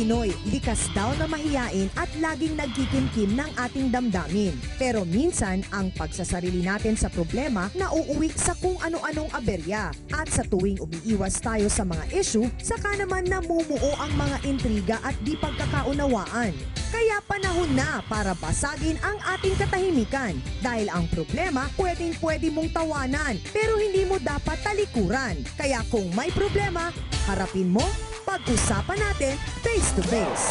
Pinoy, likas daw na mahiyain at laging nagkikimkim ng ating damdamin. Pero minsan, ang pagsasarili natin sa problema nauuwi sa kung ano-anong aberya. At sa tuwing umiiwas tayo sa mga issue, saka naman namumuo ang mga intriga at di pagkakaunawaan. Kaya panahon na para basagin ang ating katahimikan. Dahil ang problema, pwedeng-pwede mong tawanan, pero hindi mo dapat talikuran. Kaya kung may problema, harapin mo, pag-usapan natin face to face.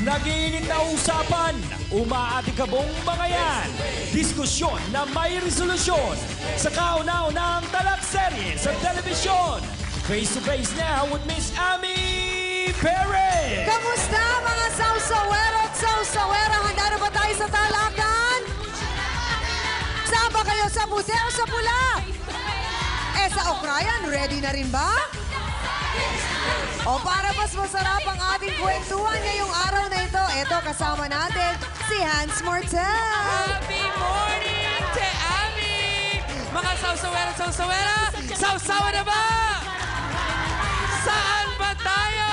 Nagiinit na usapan, umaatikabong mga yan. Diskusyon na may resolusyon sa kauna-unang talakserye sa telebisyon. Face to face now with Miss Ami Perez. Kamusta mga sausawero at sausawera? Handa na ba tayo sa talakan? Saan ba kayo? Sa puti o sa pula? Sa Ukrayan, ready na rin ba? O para mas masarap ang ating kwentuhan ngayong araw na ito, eto kasama natin si Hans Mortel. Happy morning to Ami! Mga sausawera, sausawera, sausawa na ba? Saan ba tayo?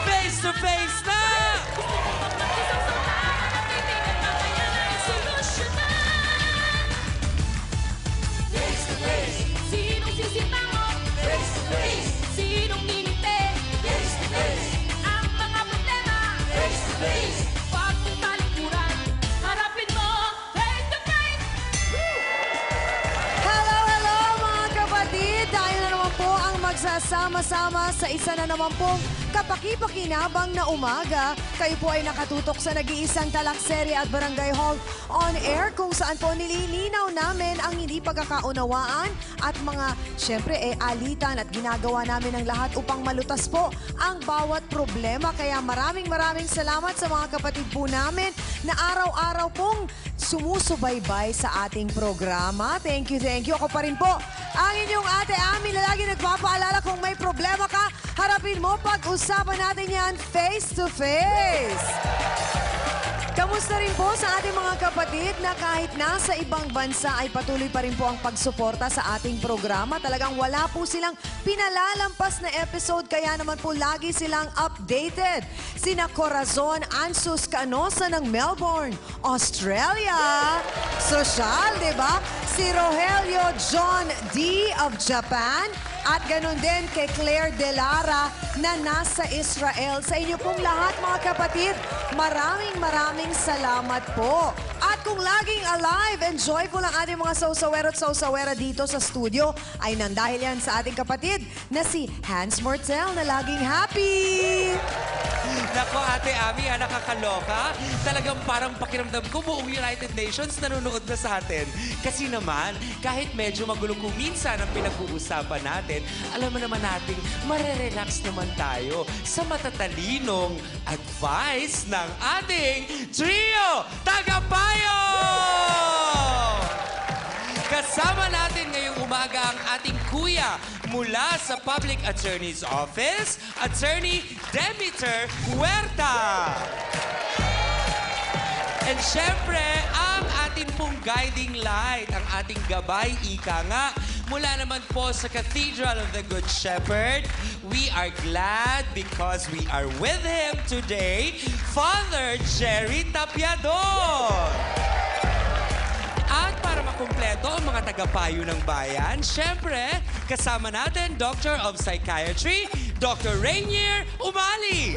Face to face na! Sinong sisimango? Face to face. Sinong ngingiti? Face to face. Ang mga problema? Face to face. Huwag mong talikuran. Harapin mo face to face. Hello, hello mga kapatid! Tayo na naman po ang magsasama-sama sa isa na naman pong kapaki-pakinabang na umaga. Kayo po ay nakatutok sa nag-iisang talakserye at Barangay Hall on air kung saan po nililinaw namin ang hindi pagkakaunawaan at mga, syempre, alitan at ginagawa namin ang lahat upang malutas po ang bawat problema. Kaya maraming salamat sa mga kapatid po namin na araw-araw pong sumusubaybay sa ating programa. Thank you, thank you. Ako pa rin po ang inyong ate Ami na lagi nagpapaalala kung may problema ka, harapin mo, pag-usapan natin yan face to face. Kamusta rin po sa ating mga kapatid na kahit nasa ibang bansa ay patuloy pa rin po ang pagsuporta sa ating programa. Talagang wala po silang pinalalampas na episode kaya naman po lagi silang updated. Sina Corazon Ansus Canosa ng Melbourne, Australia. Social, di ba? Si Rogelio John D. of Japan. At ganun din kay Claire Delara na nasa Israel. Sa inyo pong lahat mga kapatid, maraming salamat po. At kung laging alive and joyful ang ating mga sausawero at sausawera dito sa studio, ay nandahil yan sa ating kapatid na si Hans Mortel na laging happy. Nako, Ate Ami, nakakaloka. Talagang parang pakiramdam ko buong United Nations nanonood na sa atin. Kasi naman, kahit medyo magulo kung minsan ang pinag-uusapan natin, alam mo naman natin, marerelax naman tayo sa matatalinong advice ng ating trio Tagapayo! Kasama natin ngayong umaga ang ating kuya mula sa Public Attorney's Office, Attorney Demeter Huerta. And syempre, ang ating pong guiding light, ang ating gabay, ika nga, mula naman po sa Cathedral of the Good Shepherd. We are glad because we are with him today, Father Jerry Tapiador. At para makumpleto ang mga tagapayo ng bayan, syempre, kasama natin Doctor of Psychiatry, Dr. Rainier Umali.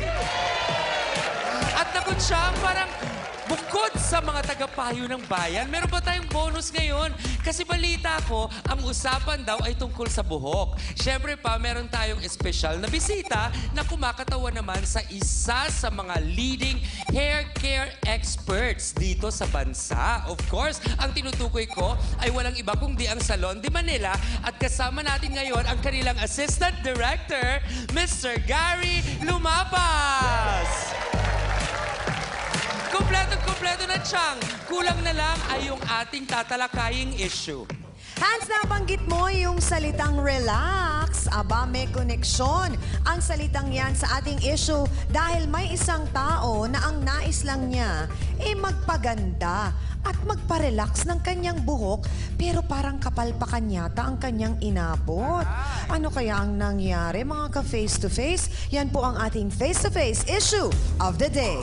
At nakot siya parang bukod sa mga tagapayo ng bayan, meron pa tayong bonus ngayon. Kasi balita ko, ang usapan daw ay tungkol sa buhok. Siyempre pa, meron tayong espesyal na bisita na kumakatawa naman sa isa sa mga leading hair care experts dito sa bansa. Of course, ang tinutukoy ko ay walang iba kundi ang Salon de Manila. At kasama natin ngayon ang kanilang Assistant Director, Mr. Gary Lumapas. Kompleto na, Chang. Kulang na lang ay yung ating tatalakaying issue. Hans, nabanggit mo yung salitang relax Aba, may koneksyon ang salitang yan sa ating issue dahil may isang tao na ang nais lang niya magpaganda at magpa-relax ng kanyang buhok pero parang kapalpakan yata ang kanyang inabot. Ano kaya ang nangyari mga ka-face-to-face? Yan po ang ating face-to-face issue of the day.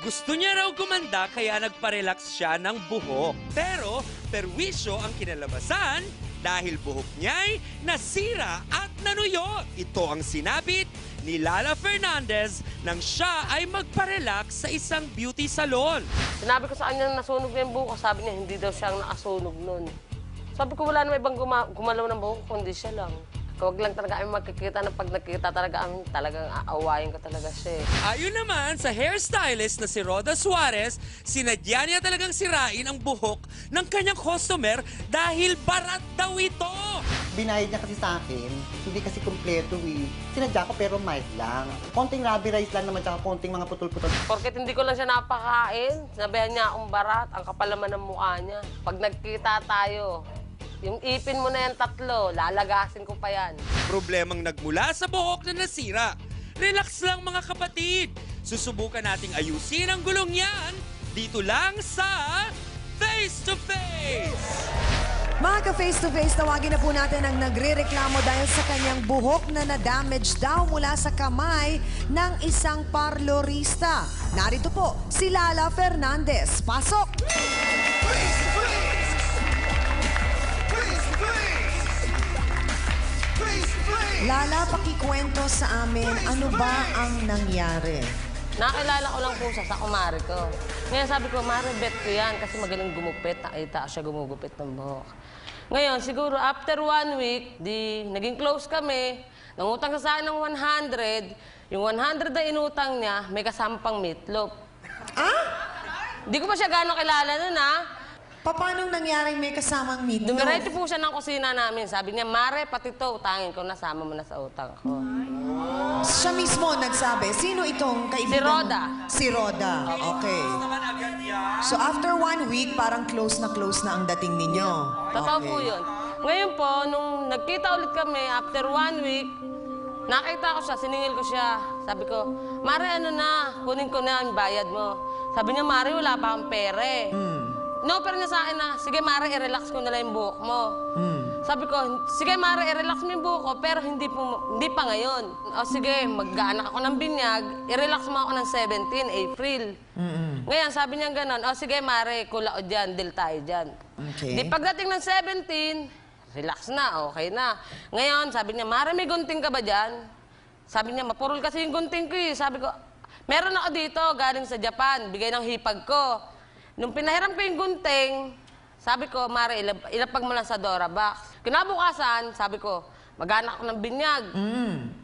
Gusto niya raw gumanda kaya nagpa-relax siya ng buhok. Pero perwisyo ang kinalabasan dahil buhok niya'y nasira at nanuyot. Ito ang sinabit ni Lala Fernandez nang siya ay magpa-relax sa isang beauty salon. Sinabi ko sa kanya na nasunog na yung buhok ko. Sabi niya, hindi daw siya ang nakasunog nun. Sabi ko, wala naman ibang gumalaw ng buhok, kundi siya lang. Huwag lang talaga kami magkikita na pag nakita talaga kami, talagang aawayin ko talaga siya. Ayon naman sa hairstylist na si Roda Suarez, sinadya niya talagang sirain ang buhok ng kanyang customer dahil barat daw ito. Binayad niya kasi sa akin, hindi kasi kumpleto Sinadya ko pero mild lang. Konting rubberized lang naman, tsaka konting mga putol-putol. Porket hindi ko lang siya napakain, sinabihan niya akong barat, ang kapal naman ng mukha niya. Pag nagkita tayo, yung ipin mo na yan 3, lalagasin ko pa yan. Problemang nagmula sa buhok na nasira. Relax lang mga kapatid. Susubukan nating ayusin ang gulong yan dito lang sa Face to Face. Mga ka-face-to-face, tawagin na po natin ang nagre-reklamo dahil sa kanyang buhok na na-damage daw mula sa kamay ng isang parlorista. Narito po si Lala Fernandez. Pasok! Lala, pakikwento sa amin, ano ba ang nangyari? Nakilala ko lang po siya sa kumari ko. Ngayon sabi ko, Mare, bet ko yan kasi magaling gumupit. Nakita siya gumugupit ng buhok. Ngayon, siguro after 1 week, naging close kami. Nangutang sa akin ng 100. Yung 100 na inutang niya, may kasama pang meatloaf. Ah? Di ko pa siya gano'ng kilala nun, ha? Paano nangyaring may kasamang meatloaf? Dumiretso po siya ng kusina namin. Sabi niya, Mare, pati to, utangin ko, nasama mo na sa utang ko. Siya mismo nagsabi. Sino itong kaibigan? Si Roda. Si Roda. Okay. So after 1 week, parang close na ang dating ninyo. Totoo po yun. Ngayon po, nung nagkita ulit kami, after 1 week, nakita ko siya, siningil ko siya. Sabi ko, Mare, ano na, kunin ko na ang bayad mo. Sabi niya, Mare, wala pa akong pere. No-offer niya sa akin na, sige Mare, i-relax ko na lang yung buhok mo. Sabi ko, sige Mare, i-relax mo yung buhok ko, pero hindi pa ngayon. O sige, mag-aanak ako ng binyag, i-relax mo ako ng 17, April. Ngayon, sabi niya gano'n, o sige Mare, kulao dyan, deal tayo dyan. Okay. Di pagdating ng 17, relax na, okay na. Ngayon, sabi niya, Mare, may gunting ka ba dyan? Sabi niya, mapurol kasi yung gunting ko eh. Sabi ko, meron ako dito, galing sa Japan, bigay ng hipag ko. Nung pinahiram ko yung gunting, sabi ko, Mare, ilapag mo lang sa Dora box. Kinabukasan, sabi ko, mag-anak ako ng binyag.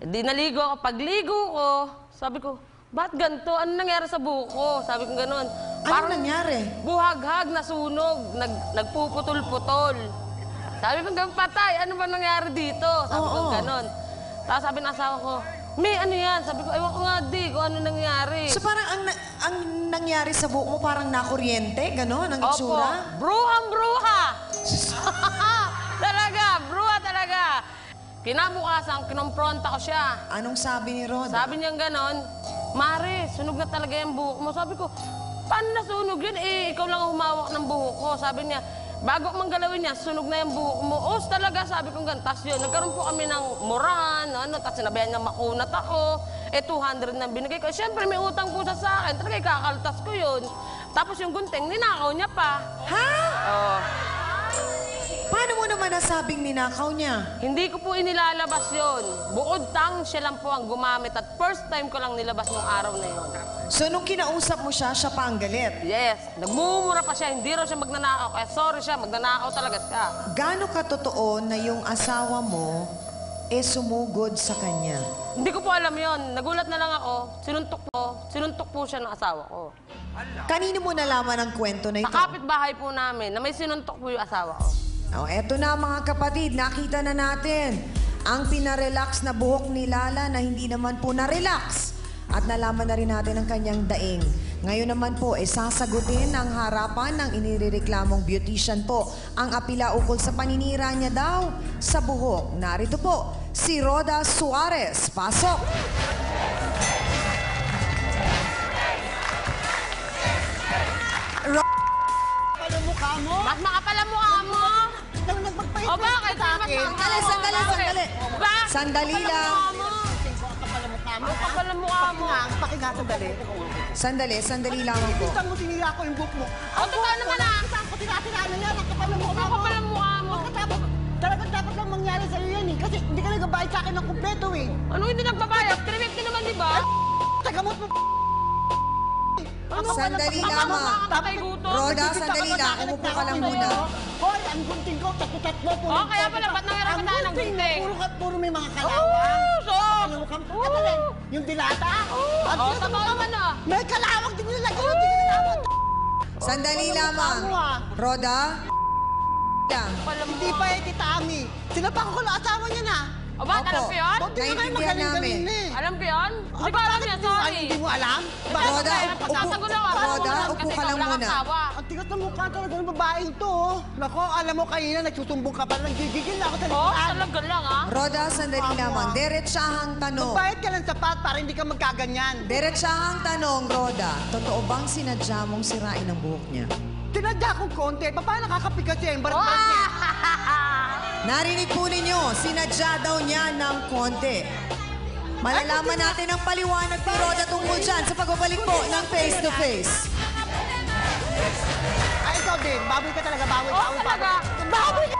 Di naligo ako. Pagligo ko, sabi ko, ba't ganito? Ano nangyari sa buko? Sabi ko gano'n. Ano nangyari? Buhaghag, nasunog, nagpuputol-putol. Sabi ko, patay, ano ba nangyari dito? Sabi ko gano'n. Tapos sabi ng asawa ko, May, ano yan? Sabi ko, ewan ko nga di, kung ano nangyari. So parang ang nangyari sa buhok mo parang nakuryente, gano'n, ang itsura? Opo, bruhang-bruha! Talaga, bruha talaga. Kinabukasan, kinompronta ko siya. Anong sabi ni Roda? Sabi niya gano'n, Mare, sunog na talaga yung buhok mo. Sabi ko, paano nasunog yun? Eh, ikaw lang ang humawak ng buhok ko. Sabi niya, bago ko manggalawin niya, sunog na yung buhok mo. Oh, talaga, sabi ko ganun. Tapos yun, nagkaroon po kami ng moran, tapos sinabihan niya makunat ako. 200 na binigay ko. Siyempre, may utang po siya sa akin. Talaga, ikakaltas ko yun. Tapos yung gunting, ninakaw niya pa. Ha? Oh. Paano mo naman nasabing ninakaw niya? Hindi ko po inilalabas yun. Bukod tang, siya lang po ang gumamit. At first time ko lang nilabas nung araw na yun. So nung kinausap mo siya pa ang galit? Yes. Nagmumura pa siya. Hindi raw siya magnanakaw. Kaya sorry siya, magnanakaw talaga siya. Gaano katotoo na yung asawa mo sumugod sa kanya? Hindi ko po alam yon. Nagulat na lang ako. Sinuntok po siya ng asawa ko. Kanino mo nalaman ang kwento na ito? Sa kapitbahay po namin na may sinuntok po yung asawa ko. Oh, eto na mga kapatid, nakita na natin ang pinarelax na buhok ni Lala na hindi naman po na-relax. At nalaman na rin natin ang kanyang daing. Ngayon naman po, sasagutin ng harapan ng inirereklamong beautician po ang apila ukol sa paninira niya daw sa buhok. Narito po, si Roda Suarez. Pasok! Mukha mo? Mas makapal ang mukha mo. Nang nagpagpahit O bakit? sa akin. Sandali. Bakit? Sandali lang. Ang kapal ang mukha mo. Pakinga, sandali. Sandali lamang po. Gusto mo sinira ko yung book mo. O, totoo naman ah. Saan ko tinatira na yan? Ang kapal ng mukha Ang mo. kapal ang mukha mo. Talagang dapat lang mangyari sa'yo yan eh. Kasi hindi ka nagbabayad sa akin ng kumpleto eh. Ano hindi nagbabayad? 350 naman, di ba? Tagamot mo. Sandali Tama lamang. mo ka patay gutom. Roda, sandali lang. Umupo ka lang muna. Hoy, ang gunting ko, tatlo-tatlo. Oh, kaya pala, ba't nangyari tayo ng gunting? Puro may mga kalawang. Sok! Ano ka? Katalin, yung dilata. Oh, totoo naman ah. May kalawang din nilagay. Hindi ka nalawag. Sandali lamang. Roda, lang. Hindi pa eh, Tita Ami. Sinapak ko lang asawa niya na. O ba, alam ko yun? Hindi na kayo Naiintindihan magaling-galing namin. na eh. Alam ko yun? Hindi ko alam yan, sorry. Hindi mo alam? Roda, Pagsasagulo ako. Roda, upo ka lang muna. Ang tigas ng mukha talaga ng babaeng to. Oh. Nako, alam mo kanina, nagsusumbong ka pa lang. Gigigil na ako sa Oh, lipuan. talaga lang ah. Roda, sandali lamang. Diretsahang tanong. Magbayad ka ng sapat para hindi ka magkaganyan. Diretsahang tanong, Roda. Totoo bang sinadya mong sirain ang buhok niya? Tinadya kong konti. Paano nakakapigat siya? Yung barat-barat niya. Narinig po ninyo, sinadya daw niya ng konti. Malalaman natin ang paliwanag ni Roda tungkol dyan sa pagbabalik po ng Face to Face. Ay, ikaw din. Baboy ka talaga. Baboy, Oh, baboy, talaga? baboy. Baboy ka!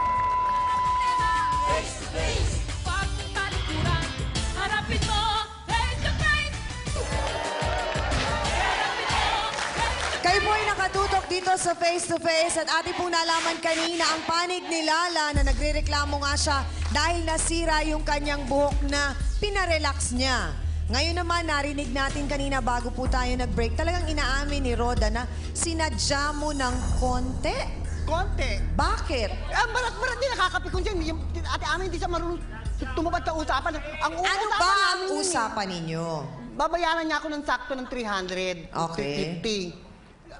Pag talikuran, harapin mo, face to face. Kayo po ay nakatutok dito sa Face to Face at ating pong nalaman kanina ang panig ni Lala na nagrereklamo nga siya dahil nasira yung kanyang buhok na pinarelax niya. Ngayon naman, narinig natin kanina bago po tayo nag-break, talagang inaamin ni Roda na sinadya mo ng konti. Konti. Bakit? Ang barat-barat din nakakapikon dyan. Yung Ate Ami, hindi siya marunong tumupad sa usapan. Ang Ano usapan ba ang namin yun eh. usapan ninyo? Babayaran niya ako ng sakto ng 300. Okay. 350.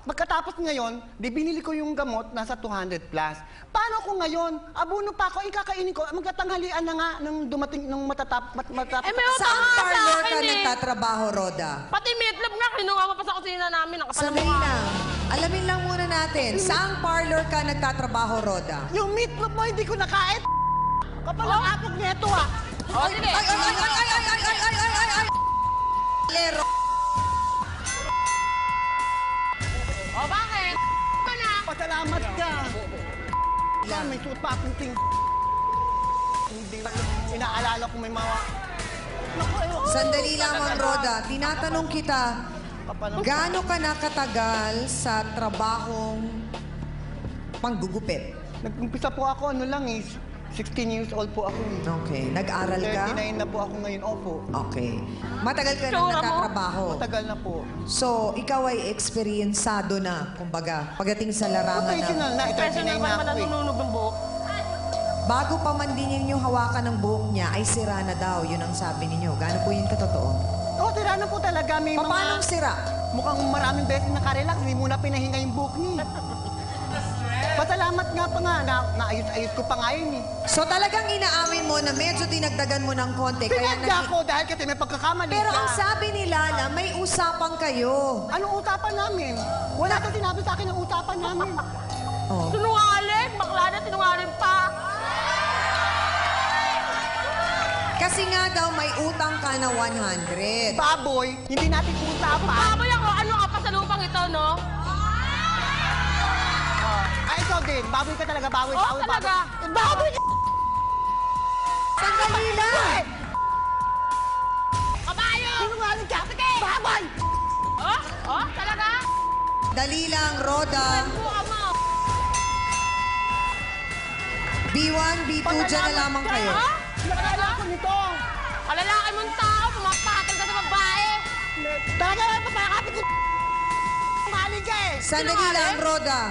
Pagkatapos ngayon, di binili ko yung gamot, nasa 200 plus. Paano ko ngayon? Abuno pa ako, ikakainin ko. Magkatanghalian na nga nung dumating, nung matatapos. Eh, may utang Saan nga sa parlor ka akin eh. nagtatrabaho, Roda? Pati meatloaf nga, kinuha mo pa sa kusina namin. Ang kapal ang Sandali mukha. lang. Alamin lang muna natin, saang parlor ka nagtatrabaho, Roda? Yung meatloaf mo, hindi ko nakain. Kapal ang apog nito ah. O, sige. Ay! Lero. O, bakit? Ka na. Pasalamat ka. May suot pa akong ting. Hindi inaalala ko may mga... Naku, Sandali lamang, Roda. Tinatanong kita, gaano ka nakatagal sa trabahong panggugupit? Nag-umpisa po ako, ano lang eh. 16 years old po ako eh. Okay. Nag-aral ka? 39 na po ako ngayon, opo. Okay. Matagal ka na Tsura mo? nagtatrabaho. Matagal na po. So, ikaw ay eksperyensado na, kumbaga, pagdating sa larangan Professional na. na, Professional 39 pa na naman ako eh. nanununog ng buhok. Bago pa man din ninyo hawakan ng buhok niya, ay sira na daw. Yun ang sabi ninyo. Gaano po yun katotoo? Oo, tira na po talaga. May Paano mga... sira? Mukhang maraming beses nakarelax, hindi muna pinahinga yung buhok niya. Pasalamat nga pa nga, naayos-ayos ko pa nga yun eh. So talagang inaamin mo na medyo dinagdagan mo ng konti. Pinagda ko dahil kasi may pagkakamali Pero siya. ang sabi nila na may usapan kayo. Anong usapan namin? Wala kang sinabi sa akin ng usapan namin. Oh. Sinungaling! Bakla na, sinungaling pa! Kasi nga daw may utang ka na 100. Baboy, hindi natin usapan. Baboy ako, ano ka pa sa lupang ito, no? Ay, ikaw din. Baboy ka talaga, baboy, Oh, baboy, talaga? baboy. Baboy ka! Sandali lang! Kabayo! Sinungaling ka! Baboy! Oh? Oh, talaga? Dali lang, Roda. Buka mo! B1, B2, dyan na lamang kayo. Ha? Nakakala ko nito. Kalalaki mong tao, pumapatol ka sa babae! Talaga lang, papakapit ko. Mali ka eh. Sandali lang, Roda.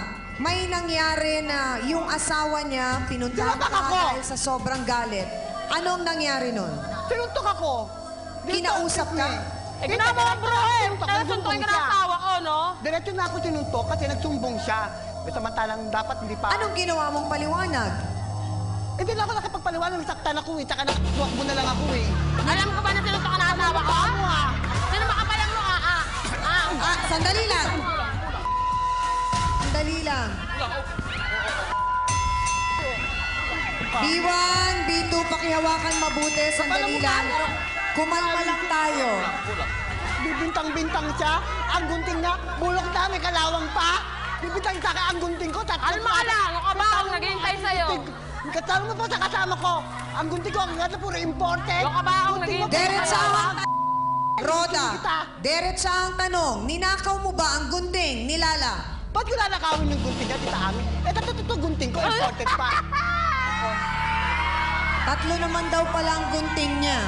May nangyari na yung asawa niya, pinuntahan Sinuntok ka ako. dahil sa sobrang galit. Anong nangyari nun? Sinuntok ako. Kinausap ka? Eh, ginawa mo bro eh. Kaya suntukin ka ng asawa ko, no? Diretso na ako sinuntok kasi nagsumbong siya. Samantalang dapat hindi pa... Anong ginawa mong paliwanag? Hindi na ako nakipagpaliwanag, nasaktan ako eh. Tsaka nakatuwakbo na lang ako eh. Alam ko ba na sinuntok ka ng asawa ko? Sino makapalang mo, Sandali lang. Sandali lang. B1, B2, pakihawakan mabuti. Sandali lang. Kumalma lang tayo. Bibintang-bintang siya. Ang gunting niya, bulok na, may kalawang pa. Bibintang sa akin ang gunting ko. Alma ka lang, ako ba ang naghihintay sa'yo? Katalo mo pa sa kasama ko. Ang gunting ko, ang ganda puro imported. Yung ka ba akong naghihintay Diretsa sa'yo? ang Roda, diretsa ang tanong. Ninakaw mo ba ang gunting ni Lala? Ba't ko lalakawin yung gunting niya, Tita Ami? Ito gunting ko, imported pa. Tatlo naman daw pala ang gunting niya.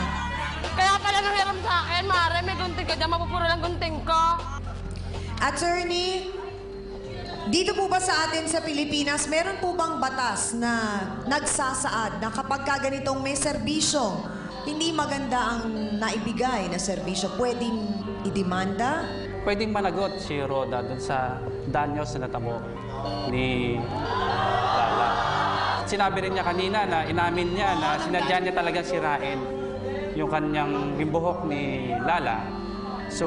Kaya pala nanghiram sa akin, Mare, may gunting ka dyan, mapupuro lang gunting ko. Attorney, dito po ba sa atin sa Pilipinas, meron po bang batas na nagsasaad na kapag ka ganitong may serbisyo, hindi maganda ang naibigay na serbisyo, pwedeng idemanda? Pwedeng managot si Roda dun sa danyos na natamo ni Lala. Sinabi rin niya kanina na inamin niya na sinadya niya talagang sirain yung kanyang bimbuhok ni Lala. So,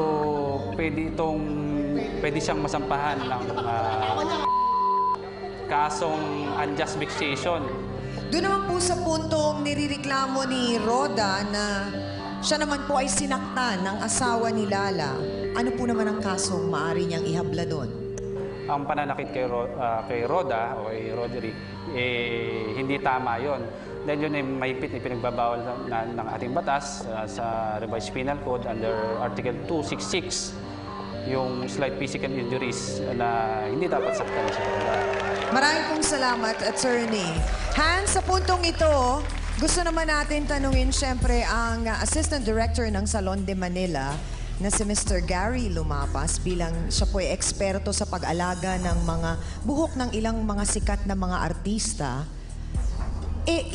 pwede siyang masampahan ng kasong unjust vexation. Doon naman po sa puntong nirereklamo ni Roda na siya naman po ay sinaktan ng asawa ni Lala. Ano po naman ang kasong maaari niyang ihabla doon? Ang pananakit kay Roda o kay Roderick, hindi tama yon. Dahil yun ay mahigpit na pinagbabawal ng ating batas sa Revised Penal Code under Article 266, yung slight physical injuries na hindi dapat saktan siya. Maraming pong salamat, Attorney. Hans, sa puntong ito, gusto naman natin tanungin siyempre ang Assistant Director ng Salon de Manila na si Mr. Gary Lumapas bilang siya po ay eksperto sa pag-alaga ng mga buhok ng ilang mga sikat na mga artista.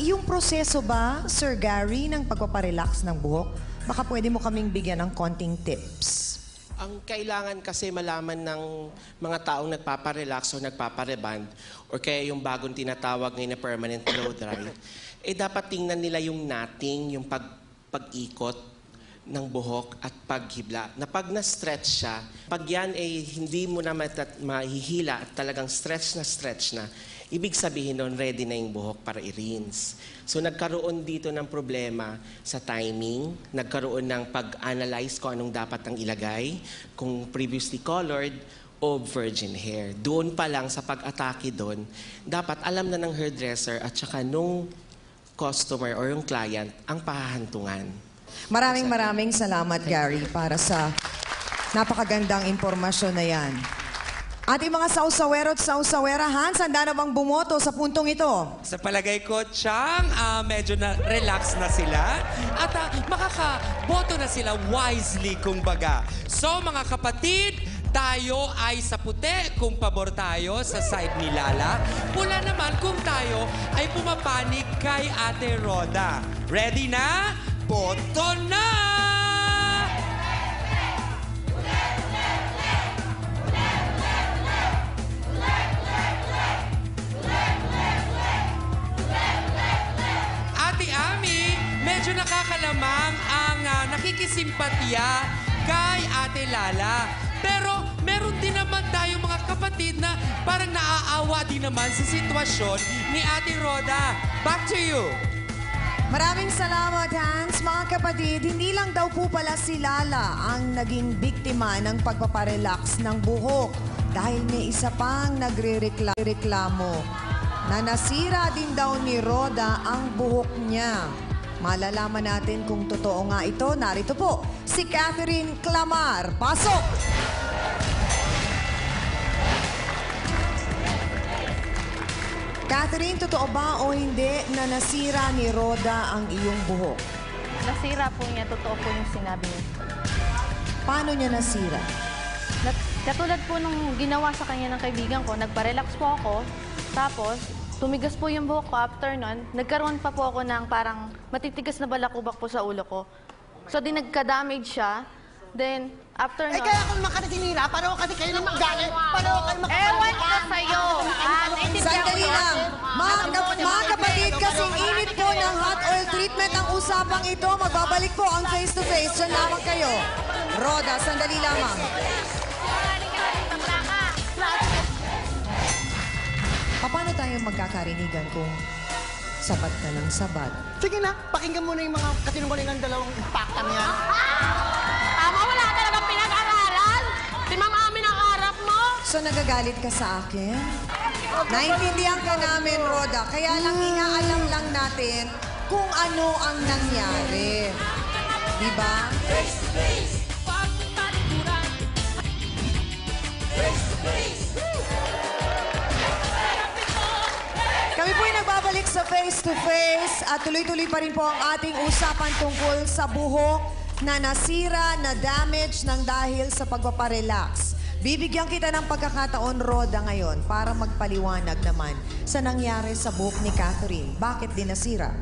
Yung proseso ba, Sir Gary, ng pagpaparelax ng buhok, baka pwede mo kaming bigyan ng konting tips. Ang kailangan kasi malaman ng mga taong nagpaparelax o nagpapareband or kaya yung bagong tinatawag ngayon na permanent blow dry, dapat tingnan nila yung knotting, yung pag-ikot ng buhok at paghibla. Na pag na-stretch siya, pag yan hindi mo na mahihila at talagang stretch na, ibig sabihin nun, ready na yung buhok para i-rinse. So nagkaroon dito ng problema sa timing, nagkaroon ng pag-analyze kung anong dapat ang ilagay, kung previously colored o virgin hair. Doon pa lang sa pag-atake doon, dapat alam na ng hairdresser at saka nung customer or yung client ang pahahantungan. Maraming salamat, Gary, para sa napakagandang impormasyon na yan. Ating mga sausawero at sausawera, Hans, handa na bang bumoto sa puntong ito? Sa palagay ko, Chang, medyo na relax na sila at makakaboto na sila wisely, kumbaga. So, mga kapatid, tayo ay sa puti kung pabor tayo sa side ni Lala. Pula naman kung tayo ay pumapanig kay Ate Roda. Ready na? Boto na! Ate Ami, medyo nakakalamang ang nakikisimpatya kay Ate Lala. Pero meron din naman tayong mga kapatid na parang naaawa din naman sa sitwasyon ni Ate Roda. Back to you. Maraming salamat, Hans. Mga kapatid, hindi lang daw po pala si Lala ang naging biktima ng pagpaparelax ng buhok dahil may isa pang nagre-reklamo na nasira din daw ni Roda ang buhok niya. Malalaman natin kung totoo nga ito. Narito po, si Catherine Clamar. Pasok! Catherine, totoo ba o hindi na nasira ni Roda ang iyong buhok? Nasira po niya, totoo po yung sinabi niya. Paano niya nasira? Katulad po nung ginawa sa kanya ng kaibigan ko, nagpa-relax po ako, tapos tumigas po yung buhok ko after nun, nagkaroon pa po ako ng parang matitigas na balakubak po sa ulo ko. So di nagka-damage siya, Then, after Eh nun, kaya kung naman kasi sinira, pareho kasi kayo ng galit. Pareho kayo ewan ko sa'yo. Sandali lang. Mga kapatid, kasing init po ng hot oil treatment ang usapang ito. Magbabalik po ang face-to-face. Diyan lamang kayo. Roda, sandali lamang. Paano tayo magkakarinigan kung sabat ka ng sabat? Sige na, pakinggan mo na yung mga kasinungalingan ng dalawang impaktang yan. Tama, wala talagang pinag-aralan. Si Ma'am Amin ang harap mo. So nagagalit ka sa akin? Naintindihan ka namin, Roda. Kaya lang inaalam lang natin kung ano ang nangyari. Diba? Kami po ay nagbabalik sa face-to-face at tuloy-tuloy pa rin po ang ating usapan tungkol sa buhok na nasira, na damage ng dahil sa pagpaparelax. Bibigyan kita ng pagkakataon, Roda, ngayon para magpaliwanag naman sa nangyari sa buhok ni Catherine. Bakit din nasira?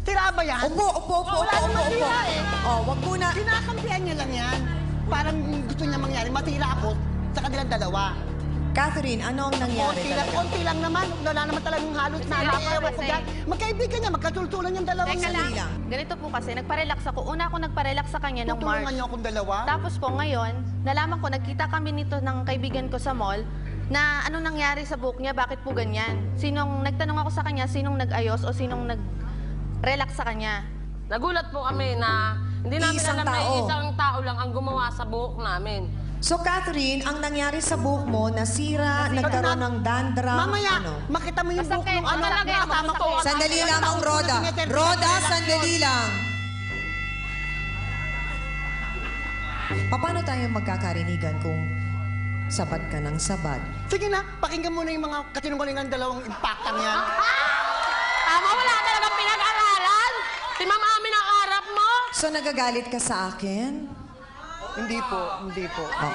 Tira ba yan? Opo. Wala naman tira eh. Oh, wag muna. Kinakampihan niya lang yan. Parang gusto niya mangyari, matira ako sa kanilang dalawa. Catherine, ano ang nangyari talaga? Konti lang naman. Wala naman talagang halos na alapayaw ko dyan. Magkaibigan niya, magkatultulan yung dalawang Teka lang. lang. Ganito po kasi, nagparelax ako. Una ako nagparelax sa kanya ng Tutulungan March. niyo akong dalawa. Tapos po ngayon, nalaman ko, nagkita kami nito ng kaibigan ko sa mall na ano nangyari sa buhok niya, bakit po ganyan? Nagtanong ako sa kanya, sinong nag-ayos o sinong nag-relax sa kanya? Nagulat po kami na hindi namin Isang alam na tao. isang tao lang ang gumawa sa buhok namin. So, Catherine, ang nangyari sa buhok mo, nasira, nagkaroon ng dandruff, Mamaya, ano? makita mo yung buhok Masakit. ng ano, Masakit. nakasama ko. Sandali lamang, Roda. Roda, sandali lang. Paano tayo magkakarinigan kung sabat ka ng sabat? Sige na, pakinggan mo na yung mga kasinungalingan ng dalawang impaktang yan. Tama, wala talagang pinag-aralan. Si Ma'am Amin ang harap mo. So, nagagalit ka sa akin? Hindi po.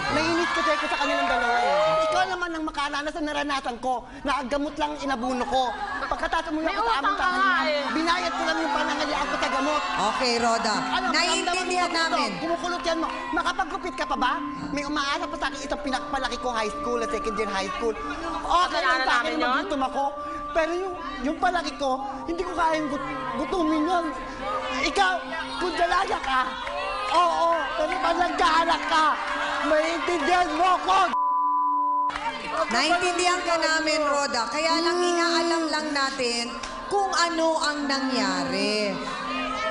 Nainis kasi ako sa kanilang dalawa eh. Ikaw naman ang makaranas sa naranasan ko. Nakagamot lang inabuno ko. Pagkatapos mo May ako sa aming utang ka nga eh. binayad ko lang yung panangalian ko sa gamot. Okay, Roda. Ano, Naiintindihan ramdaman mo namin. ito? Kumukulot yan mo. Makapagkupit ka pa ba? May umaasa pa sa akin isang pinakpalaki kong high school, second year high school. Okay lang sa akin, namin yun? magutom ako. Pero yung palaki ko, hindi ko kayang gutumin yun. Ikaw, kung dalaga ka, oo, pero pag nagkahanak ka, maintindihan mo ako. Naintindihan ka namin, Roda. Kaya lang inaalam lang natin kung ano ang nangyari.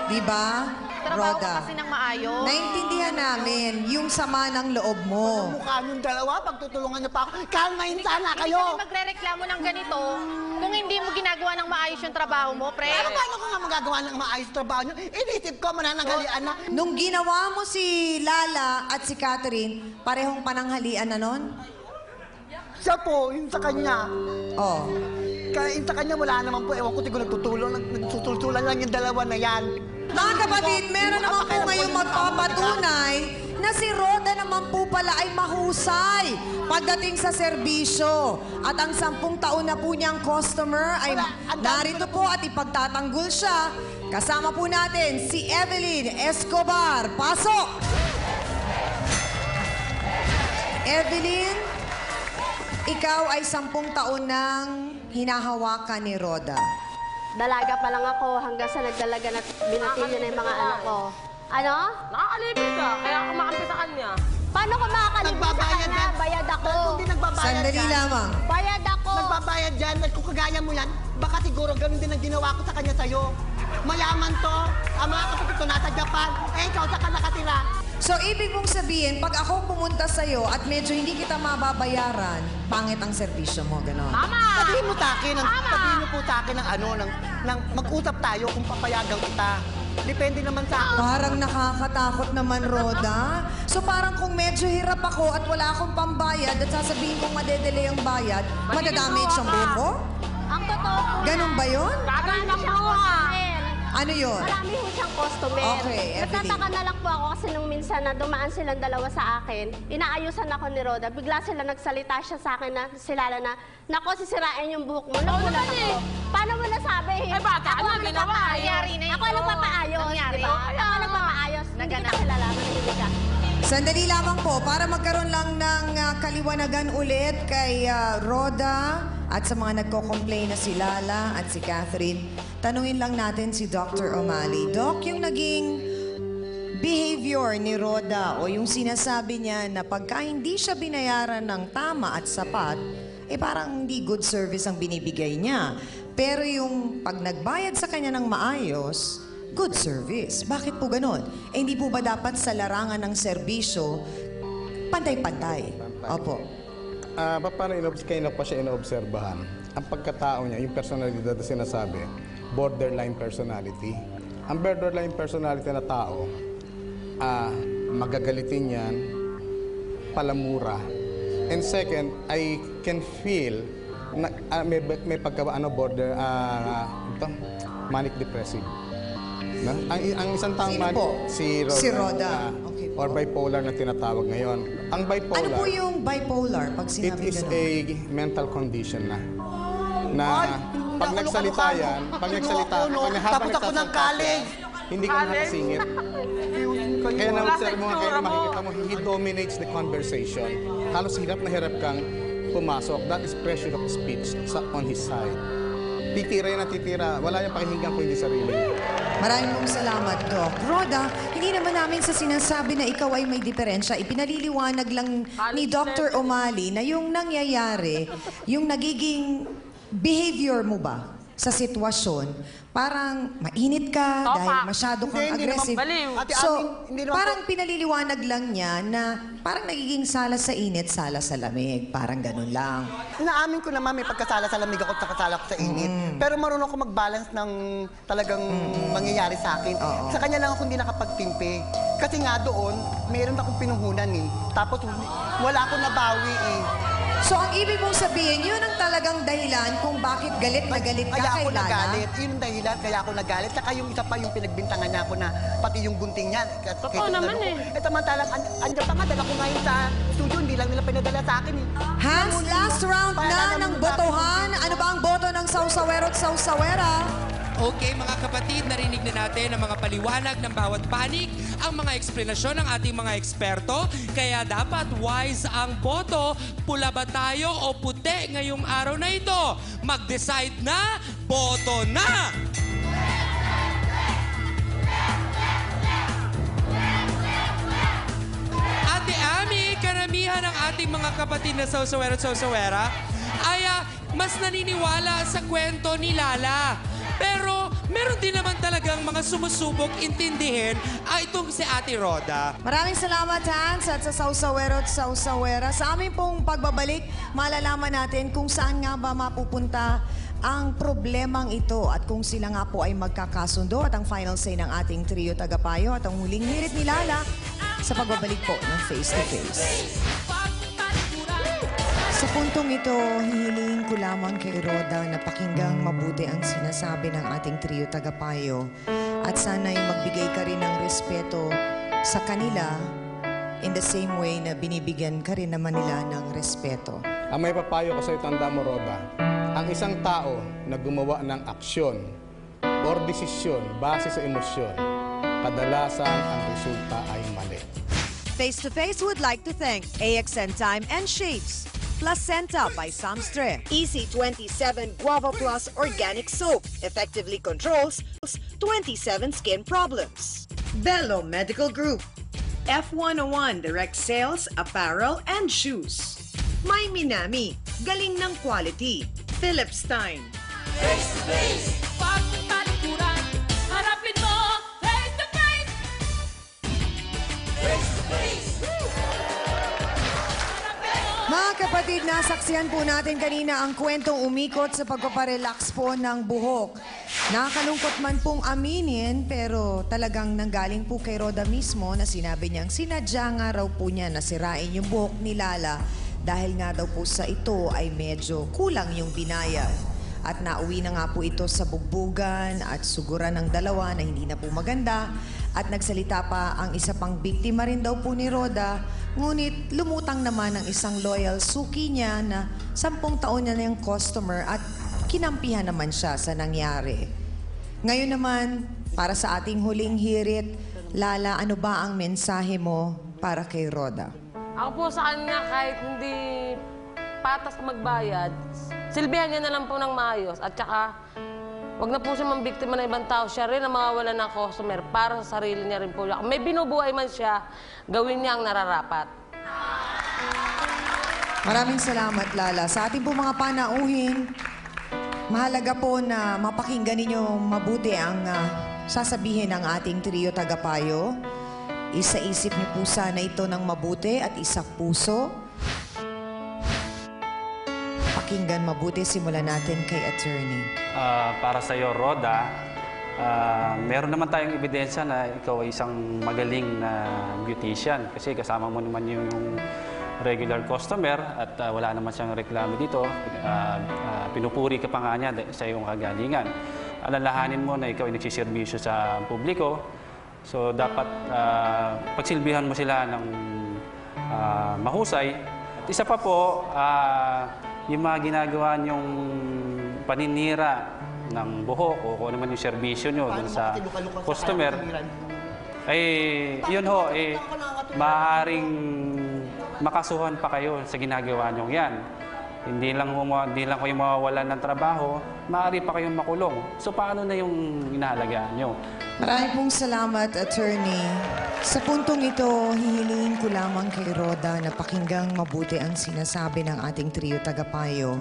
Diba, Trabaho ko Roda? kasi ng maayos. Naintindihan namin yung sama ng loob mo. Mukha niyong dalawa, pagtutulungan niyo pa ako. Kalmahin sana Hindi kayo. kami magre-reklamo ng ganito kung hindi mo ginagawa ng maayos yung trabaho mo, pre. Pero paano ko nga magagawa ng maayos trabaho niyo? Inisip ko, manananghalian na. Nung ginawa mo si Lala at si Catherine, parehong pananghalian na nun? Siya po, yun sa kanya. Oh. Kaya yun sa kanya, wala naman po. Ewan ko, siguro nagtutultulan lang yung dalawa na yan. Mga kapatid, meron naman po ngayong magpapatunay na si Roda naman po pala ay mahusay pagdating sa serbisyo. At ang 10 taon na po niyang customer ay narito po at ipagtatanggol siya. Kasama po natin si Evelyn Escobar. Pasok! Evelyn, ikaw ay 10 taon nang hinahawakan ni Roda. Dalaga pa lang ako hanggang sa nagdalaga na binatilyo na yung mga anak ko. Ano? Nakakalibig ka, kaya ako makampi sa kanya. Paano ko makakalibig sa Nagbabayad kanya? yan. Bayad ako. Pero kung di nagbabayad Sandali yan, lamang. Bayad ako. Nagbabayad dyan, at kung kagaya mo yan, baka siguro ganun din ang ginawa ko sa kanya sa'yo. Mayaman to, ang mga kapatid ko nasa Japan, ikaw sa ka nakatira. So, ibig mong sabihin, pag ako pumunta sa'yo at medyo hindi kita mababayaran, pangit ang serbisyo mo, gano'n. Tama! Sabihin mo sa akin, sabihin mo po sa akin ng mag-usap tayo kung papayagan kita. Depende naman sa akin. Parang nakakatakot naman, Roda. So, parang kung medyo hirap ako at wala akong pambayad at sasabihin kong madedelay ang bayad, madadamage ang buhok ko? Ang totoo po Ganon ba yun? Bagay ng bruha! Ano yun? Marami ho siyang customer. Okay, Evelyn. Nagtataka na lang po ako kasi nung minsan na dumaan silang dalawa sa akin, inaayusan ako ni Roda. Bigla sila nagsalita siya sa akin na silala na, nako, sisirain yung buhok mo. Nagulat ako. Paano mo nasabi? Eh, bata, Ako ano ang ginawa? nagpapaayos. Nangyari na Ako ang ito. nagpapaayos. Nangyari. Di ba? Ako ang nagpapaayos. Hindi kita kilala. Manahimik ka. Sandali lamang po, para magkaroon lang ng kaliwanagan ulit kay Roda at sa mga nagko-complain na si Lala at si Catherine, tanungin lang natin si Dr. O'Malley. Doc, yung naging behavior ni Roda o yung sinasabi niya na pagka hindi siya binayaran ng tama at sapat, parang hindi good service ang binibigay niya. Pero yung pag nagbayad sa kanya ng maayos, good service. Bakit po ganon? Hindi po ba dapat sa larangan ng serbisyo, pantay-pantay? Opo. Paano kayo pa siya inoobserbahan? Ang pagkatao niya, yung personalidad na sinasabi, borderline personality. Ang borderline personality na tao, magagalitin yan, palamura. And second, I can feel na, may border, manic depressive. No? Ang isang taong si Roda. Si Roda. Okay or bipolar na tinatawag ngayon. Ang bipolar... Ano po yung bipolar pag sinabi It is a mental condition na. Pag nagsalita yan, Tapos ako ng college. Hindi ka nakasingit. Kaya na-observe mo, kaya makikita mo, he dominates the conversation. Halos hirap na hirap kang pumasok. That is pressure of speech on his side. Titira yan at titira. Wala yung pakihinggan ko hindi sarili. Maraming pong salamat, Doc. Roda, hindi naman namin sa sinasabi na ikaw ay may diferensya. Ipinaliliwanag lang ni Dr. O'Malley na yung nangyayari, yung nagiging behavior mo ba sa sitwasyon, parang mainit ka dahil masyado kang aggressive. So, parang pinaliliwanag lang niya na parang nagiging sala sa init, sala sa lamig. Parang ganun lang. Inaamin ko naman may pagkasala sa lamig ako at kasala ko sa init. Pero marunong ako mag-balance ng talagang mangyayari sa akin. Sa kanya lang ako hindi nakapagtimpi. Kasi nga doon, mayroon akong pinuhunan eh. Tapos wala akong nabawi eh. So, ang ibig mong sabihin, yun ang talagang dahilan kung bakit galit na galit ka kay Lala? Nagalit. Yun ang dahilan, kaya ako nagalit. Saka yung isa pa yung pinagbintangan niya ako na pati yung gunting niya. Totoo naman eh. Samantalang, andyan pa nga, dala ko ngayon sa studio, hindi lang nila pinadala sa akin eh. Hans, last round na ng botohan. Ano ba ang boto ng Sausawero at Sausawera? Okay, mga kapatid, narinig na natin ang mga paliwanag ng bawat panig, ang mga eksplanasyon ng ating mga eksperto. Kaya dapat wise ang boto. Pula ba tayo o puti ngayong araw na ito? Mag-decide na, boto na! Ate Ami, karamihan ng ating mga kapatid na Sausawero at Sausawera ay mas naniniwala sa kwento ni Lala. Pero meron din naman talagang mga sumusubok intindihin itong si Ate Roda. Maraming salamat, Hans, at sa Sausawero at Sausawera. Sa aming pong pagbabalik, malalaman natin kung saan nga ba mapupunta ang problemang ito at kung sila nga po ay magkakasundo at ang final say ng ating trio tagapayo at ang huling hirit ni Lala sa pagbabalik po ng Face to Face. Sa puntong ito, hihilingin ko lamang kay Roda na pakinggang mabuti ang sinasabi ng ating trio tagapayo at sana'y magbigay ka rin ng respeto sa kanila in the same way na binibigyan ka rin naman nila ng respeto. Ang may papayo ko sa'yo, tanda mo, Roda, ang isang tao na gumawa ng aksyon or desisyon base sa emosyon, kadalasan ang resulta ay mali. Face to Face would like to thank AXN Time and Shapes, Placenta by Samstre, EC27 Guava Plus Organic Soap effectively controls 27 skin problems. Bello Medical Group, F101 Direct Sales, Apparel and Shoes. My Minami, galing ng quality. Philip Stein. Face to face, pagtalikuran, harapin mo, face to face. Face to face. Mga kapatid, nasaksihan po natin kanina ang kwentong umikot sa pagpaparelax po ng buhok. Nakakalungkot man pong aminin, pero talagang nanggaling po kay Roda mismo na sinabi niyang sinadya nga raw po niya na sirain yung buhok ni Lala dahil nga daw po sa ito ay medyo kulang yung binayad. At nauwi na nga po ito sa bugbugan at suguran ng dalawa na hindi na po maganda. At nagsalita pa ang isa pang biktima rin daw po ni Roda. Ngunit lumutang naman ang isang loyal suki niya na 10 taon niya na yung customer at kinampihan naman siya sa nangyari. Ngayon naman, para sa ating huling hirit, Lala, ano ba ang mensahe mo para kay Roda? Ako po sa kanya, kahit hindi patas magbayad, silbihan niya na lang po ng maayos. At saka, wag na po siya mambiktima ng ibang tao. Siya rin ang mawawala ng customer para sa sarili niya rin po. Kung may binubuhay man siya, gawin niya ang nararapat. Maraming salamat, Lala. Sa ating po mga panauhin, mahalaga po na mapakinggan ninyo mabuti ang sasabihin ng ating trio tagapayo. Isa-isip niyo po sana ito ng mabuti at isak puso. Pakinggan mabuti, simulan natin kay attorney. Para sa iyo, Roda, meron naman tayong ebidensya na ikaw ay isang magaling na beautician kasi kasama mo naman yung regular customer at wala naman siyang reklamo dito. Pinupuri ka pa nga niya sa iyong kagalingan. Alalahanin mo na ikaw ay nagsiservisyo sa publiko. So dapat pagsilbihan mo sila ng mahusay. At isa pa po, yung mga ginagawa niyong paninira ng buhok o kung ano man yung serbisyo nyo dun sa customer, ay yun ho, maaaring makasuhan pa kayo sa ginagawa nyong yan. Hindi lang kayo mawawalan ng trabaho, maaari pa kayong makulong. So paano na yung inahalagaan nyo? Maraming pong salamat, attorney. Sa puntong ito, hihilingin ko lamang kay Roda na pakinggang mabuti ang sinasabi ng ating trio tagapayo.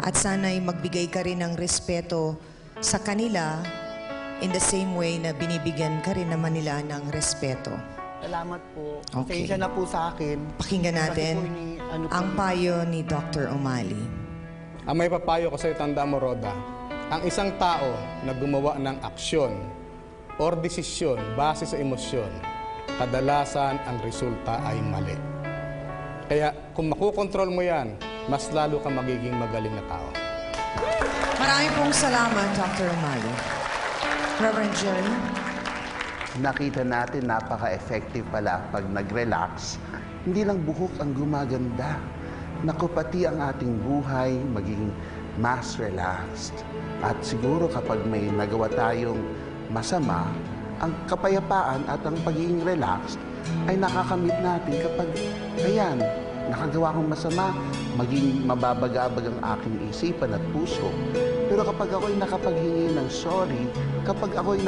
At sana'y magbigay ka rin ng respeto sa kanila in the same way na binibigyan ka rin naman nila ng respeto. Salamat po. Okay. Pasensya na po sa akin. Pakinggan natin ang payo ni Dr. O'Malley. Ang may papayo ko sa'yo, tanda mo, Roda, ang isang tao na gumawa ng aksyon or desisyon base sa emosyon, kadalasan ang resulta ay mali. Kaya kung makukontrol mo yan, mas lalo ka magiging magaling na tao. Maraming pong salamat, Dr. O'Malley. Reverend Jerry? Nakita natin napaka-effective pala pag nag-relax. Hindi lang buhok ang gumaganda. Naku, pati ang ating buhay magiging mas relaxed. At siguro kapag may nagawa tayong masama, ang kapayapaan at ang pagiging relaxed ay nakakamit natin kapag, ayan, nakagawa akong masama, maging mababagabag ang aking isipan at puso. Pero kapag ako'y nakapaghingi ng sorry, kapag ako'y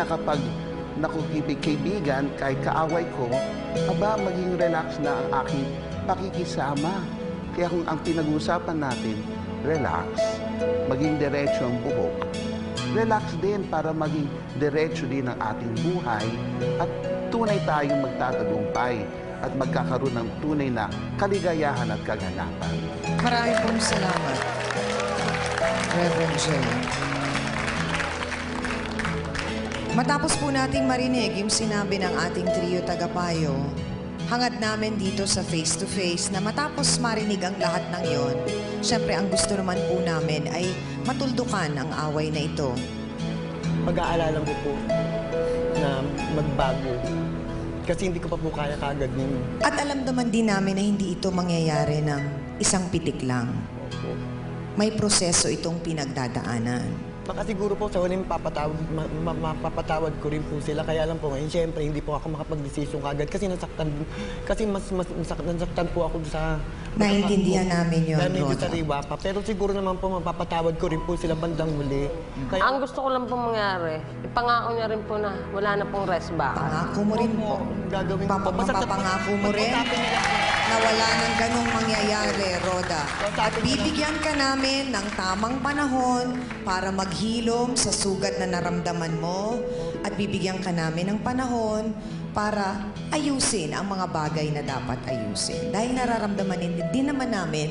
nakukipig-kaibigan, kahit kaaway ko, aba, maging relax na ang aking pakikisama. Kaya kung ang pinag-uusapan natin, relax, maging diretso ang buhok, relax din para maging diretso din ang ating buhay at tunay tayong magtatagumpay at magkakaroon ng tunay na kaligayahan at kaganapan. Maraming pong salamat, Reverend Jerry. Matapos po nating marinig yung sinabi ng ating trio tagapayo, hangad namin dito sa face-to-face na matapos marinig ang lahat ng yon, syempre ang gusto naman po namin ay matuldukan ang away na ito. Pag-aalalan ko po na magbago. Kasi hindi ko pa po kaya kagad ninyo. At alam naman din namin na hindi ito mangyayari ng isang pitik lang. May proseso itong pinagdadaanan. Baka siguro po sa huling mapapatawad ko rin po sila. Kaya lang po ngayon, siyempre, hindi po ako makapag-desisyon kagad. Kasi nasaktan po ako sa... Naintindihan namin yun, Roda. Roda. Sariwa pa. Pero siguro naman po, mapapatawad ko rin po sila bandang huli. Kaya, Ang gusto ko lang pong mangyari, ipangako niya rin po na wala na pong resback. Pangako mo rin po. gagawin ko po. Papangako mo rin na wala nang ganong mangyayari, Roda. At bibigyan ka namin ng tamang panahon para maghilom sa sugat na naramdaman mo at bibigyan ka namin ng panahon para ayusin ang mga bagay na dapat ayusin. Dahil nararamdaman din naman namin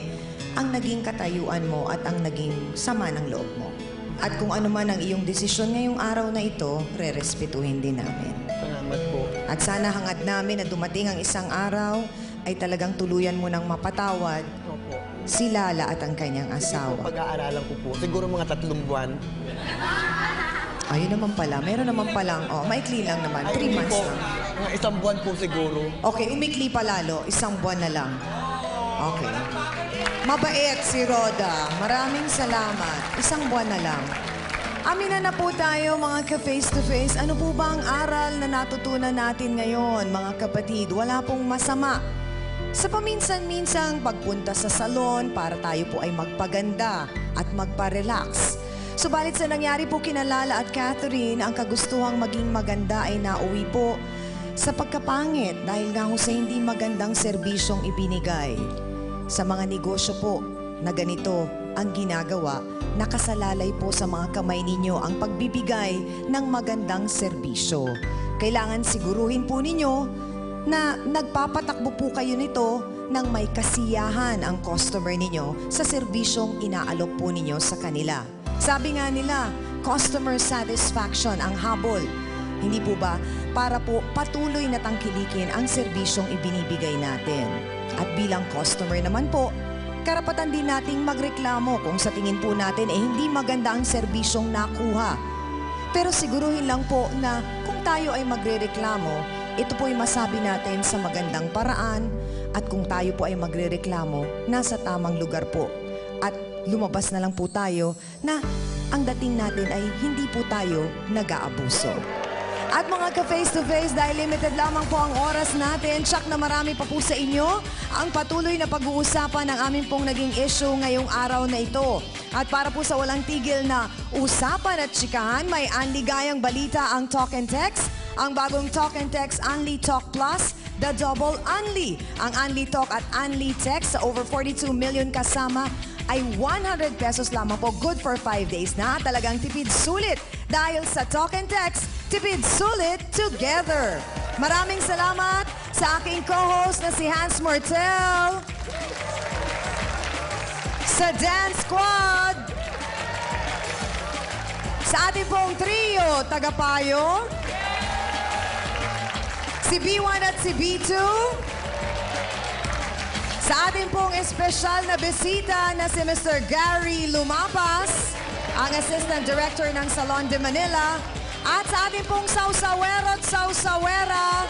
ang naging katayuan mo at ang naging sama ng loob mo. At kung ano man ang iyong desisyon ngayong araw na ito, rerespetuhin din namin. Salamat po. At sana hangad namin na dumating ang isang araw ay talagang tuluyan mo ng mapatawad si Lala at ang kanyang asawa. Pag-aaralan ko po, siguro mga 3 buwan. Ayun naman pala. Meron naman palang, maikli lang naman. 3 months lang. Mga 1 buwan po siguro. Okay, umikli pa lalo. 1 buwan na lang. Okay. Mabait si Roda. Maraming salamat. 1 buwan na lang. Aminan na po tayo mga ka-face-to-face. Ano po ba ang aral na natutunan natin ngayon, mga kapatid? Wala pong masama sa paminsan-minsang pagpunta sa salon para tayo po ay magpaganda at magpa-relax. Subalit sa nangyari po kina Lala at Catherine, ang kagustuhang maging maganda ay nauwi po sa pagkapangit dahil nga ho sa hindi magandang serbisyong ibinigay. Sa mga negosyo po na ganito ang ginagawa, nakasalalay po sa mga kamay ninyo ang pagbibigay ng magandang serbisyo. Kailangan siguruhin po ninyo na nagpapatakbo po kayo nito nang may kasiyahan ang customer ninyo sa serbisyong inaalok po ninyo sa kanila. Sabi nga nila, customer satisfaction ang habol. Hindi po ba? Para po patuloy na tangkilikin ang serbisyong ibinibigay natin. At bilang customer naman po, karapatan din nating magreklamo kung sa tingin po natin hindi maganda ang serbisyong nakuha. Pero siguruhin lang po na kung tayo ay magrereklamo, ito po ay masabi natin sa magandang paraan at kung tayo po ay magrereklamo, nasa tamang lugar po. At lumabas na lang po tayo na ang dating natin ay hindi po tayo nag-aabuso. At mga ka-face-to-face, dahil limited lamang po ang oras natin, tsak na marami pa po sa inyo ang patuloy na pag-uusapan ng aming pong naging issue ngayong araw na ito. At para po sa walang tigil na usapan at tsikahan, may anligayang balita ang Talk and Text. Ang bagong Talk and Text Unli Talk Plus, the double Unli. Ang Unli Talk at Unli Text sa over 42 million kasama ay 100 pesos lamang po. Good for 5 days na. Talagang tipid sulit. Dahil sa Talk and Text, tipid sulit together. Maraming salamat sa aking co-host na si Hans Mortel. Sa Dance Squad. Sa ating pong trio, tagapayo. Si B1 at si B2. Sa ating pong espesyal na bisita na si Mr. Gary Lumapas, ang Assistant Director ng Salon de Manila. At sa ating pong sausawero at sausawera.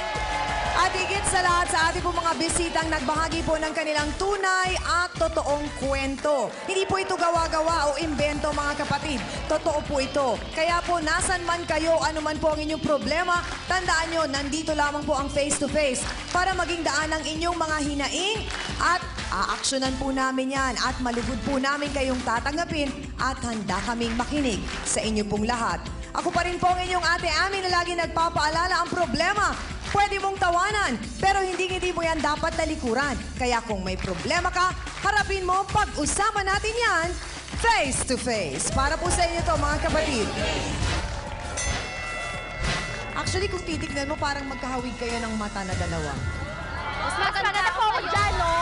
At higit sa lahat sa ating pong mga bisitang nagbahagi po ng kanilang tunay at totoong kwento. Hindi po ito gawa-gawa o imbento mga kapatid. Totoo po ito. Kaya po nasan man kayo, ano man po ang inyong problema, tandaan nyo, nandito lamang po ang face-to-face para maging daan ang inyong mga hinaing at aaksyonan po namin yan at malugod po namin kayong tatanggapin at handa kaming makinig sa inyo pong lahat. Ako pa rin po ang inyong ate Ami na lagi nagpapaalala ang problema. Pwede mong tawanan, pero hindi mo yan dapat talikuran. Kaya kung may problema ka, harapin mo, pag-usapan natin yan face to face. Para po sa inyo to mga kapatid. Actually, kung titignan mo, parang magkahawig kayo ng mata na dalawa. Mas maganda po ako dyan, no?